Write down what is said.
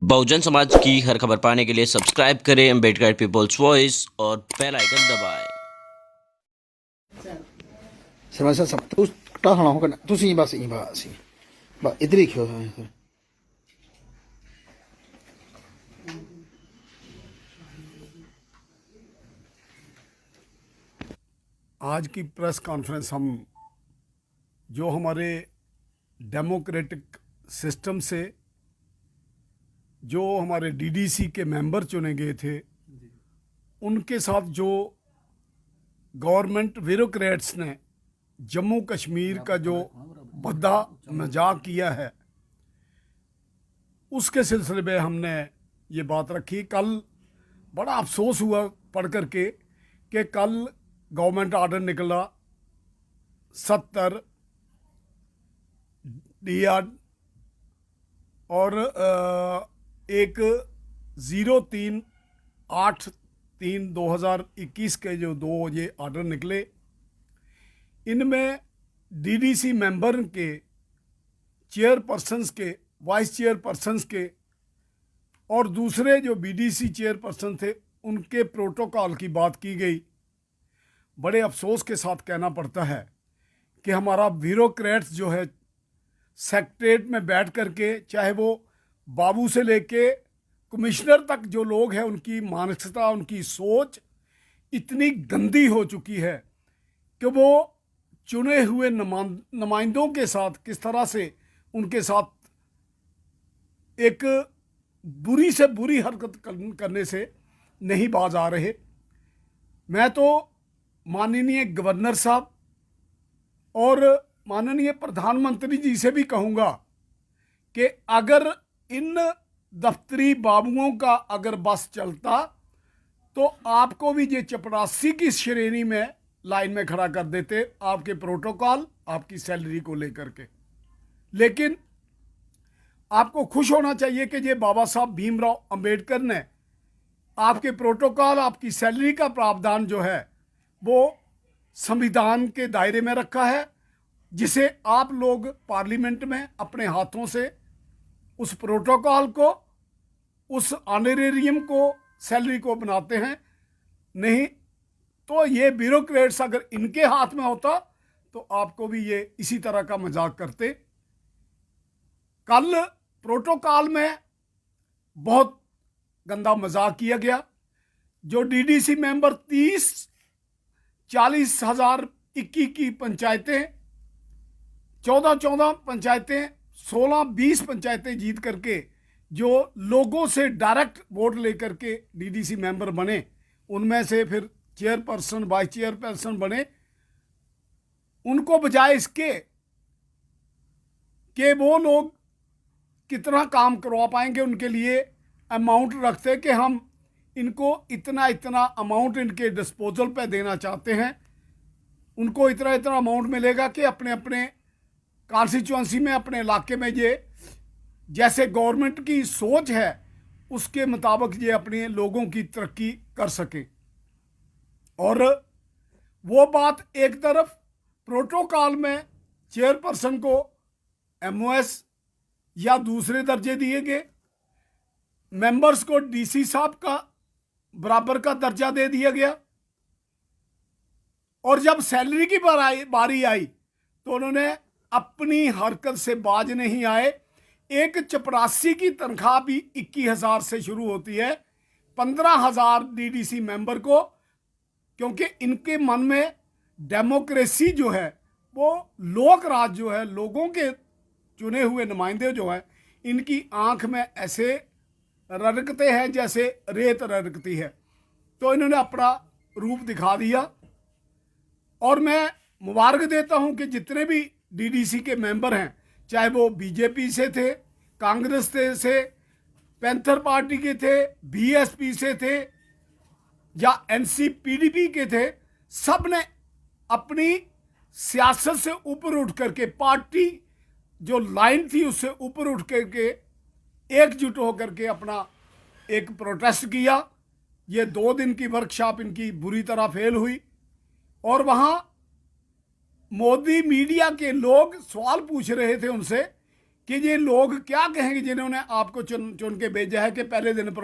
बहुजन समाज की हर खबर पाने के लिए सब्सक्राइब करें अम्बेडकर पीपल्स वॉइस और बेल आइकन दबाएं। ਸਰਵਸਾ ਸਭ ਤੂੰ ਟਾਹਣਾ ਹੋ ਕਰਨਾ ਤੁਸੀਂ ਬਸ ਹੀ ਬਸ ਇਧਰ ਹੀ ਖਿਓ ਸਰ आज की प्रेस कॉन्फ्रेंस हम जो हमारे डेमोक्रेटिक सिस्टम से जो हमारे डीडीसी के मेंबर चुने गए थे उनके साथ जो गवर्नमेंट ब्यूरोक्रेट्स ने जम्मू कश्मीर का जो भद्दा मजाक किया है उसके सिलसिले में हमने ये बात रखी। कल बड़ा अफसोस हुआ पढ़ करके कि कल गवर्नमेंट ऑर्डर निकला 70 DR और एक 03/8/2021 के जो दो ये ऑर्डर निकले, इनमें डीडीसी मेंबर के, चेयरपर्सन्स के, वाइस चेयरपर्सन्स के और दूसरे जो बीडीसी चेयरपर्सन थे उनके प्रोटोकॉल की बात की गई। बड़े अफसोस के साथ कहना पड़ता है कि हमारा ब्यूरोक्रेट्स जो है सेक्रेटरीट में बैठ करके, चाहे वो बाबू से लेके कमिश्नर तक जो लोग हैं, उनकी मानसिकता, उनकी सोच इतनी गंदी हो चुकी है कि वो चुने हुए नुमाइंदों के साथ किस तरह से उनके साथ एक बुरी से बुरी हरकत करने से नहीं बाज आ रहे। मैं तो माननीय गवर्नर साहब और माननीय प्रधानमंत्री जी से भी कहूँगा कि अगर इन दफ्तरी बाबुओं का अगर बस चलता तो आपको भी ये चपरासी की श्रेणी में लाइन में खड़ा कर देते, आपके प्रोटोकॉल, आपकी सैलरी को लेकर के। लेकिन आपको खुश होना चाहिए कि ये बाबा साहब भीमराव अंबेडकर ने आपके प्रोटोकॉल, आपकी सैलरी का प्रावधान जो है वो संविधान के दायरे में रखा है, जिसे आप लोग पार्लियामेंट में अपने हाथों से उस प्रोटोकॉल को, उस ऑनरेरियम को, सैलरी को बनाते हैं। नहीं तो ये ब्यूरोक्रेट्स अगर इनके हाथ में होता तो आपको भी ये इसी तरह का मजाक करते। कल प्रोटोकॉल में बहुत गंदा मजाक किया गया। जो डीडीसी मेंबर 30-40 हज़ार 21 की पंचायतें, 14 पंचायतें, 16-20 पंचायतें जीत करके जो लोगों से डायरेक्ट वोट लेकर के डीडीसी मेंबर बने, उनमें से फिर चेयरपर्सन, वाइस चेयरपर्सन बने, उनको बजाय इसके कि वो लोग कितना काम करवा पाएंगे उनके लिए अमाउंट रखते कि हम इनको इतना इतना अमाउंट इनके डिस्पोजल पे देना चाहते हैं, उनको इतना इतना अमाउंट मिलेगा कि अपने अपने कॉन्स्टिट्यूंसी में, अपने इलाके में ये जैसे गवर्नमेंट की सोच है उसके मुताबिक ये अपने लोगों की तरक्की कर सके। और वो बात एक तरफ, प्रोटोकॉल में चेयरपर्सन को MOS या दूसरे दर्जे दिए गए, मेंबर्स को डीसी साहब का बराबर का दर्जा दे दिया गया, और जब सैलरी की बारी आई तो उन्होंने अपनी हरकत से बाज नहीं आए। एक चपरासी की तनख्वाह भी 21,000 से शुरू होती है, 15,000 डीडीसी मेंबर को, क्योंकि इनके मन में डेमोक्रेसी जो है, वो लोक राज जो है, लोगों के चुने हुए नुमाइंदे जो हैं, इनकी आंख में ऐसे रड़कते हैं जैसे रेत रड़कती है। तो इन्होंने अपना रूप दिखा दिया। और मैं मुबारक देता हूं कि जितने भी डीडीसी के मेंबर हैं, चाहे वो बीजेपी से थे, कांग्रेस से, पैंथर पार्टी के थे, बीएसपी से थे या NCPDP के थे, सब ने अपनी सियासत से ऊपर उठ करके, पार्टी जो लाइन थी उससे ऊपर उठ करके एकजुट होकर के अपना एक प्रोटेस्ट किया। ये 2 दिन की वर्कशॉप इनकी बुरी तरह फेल हुई और वहाँ मोदी मीडिया के लोग सवाल पूछ रहे थे उनसे कि ये लोग क्या कहेंगे जिन्होंने आपको चुन चुन के भेजा है कि पहले दिन पर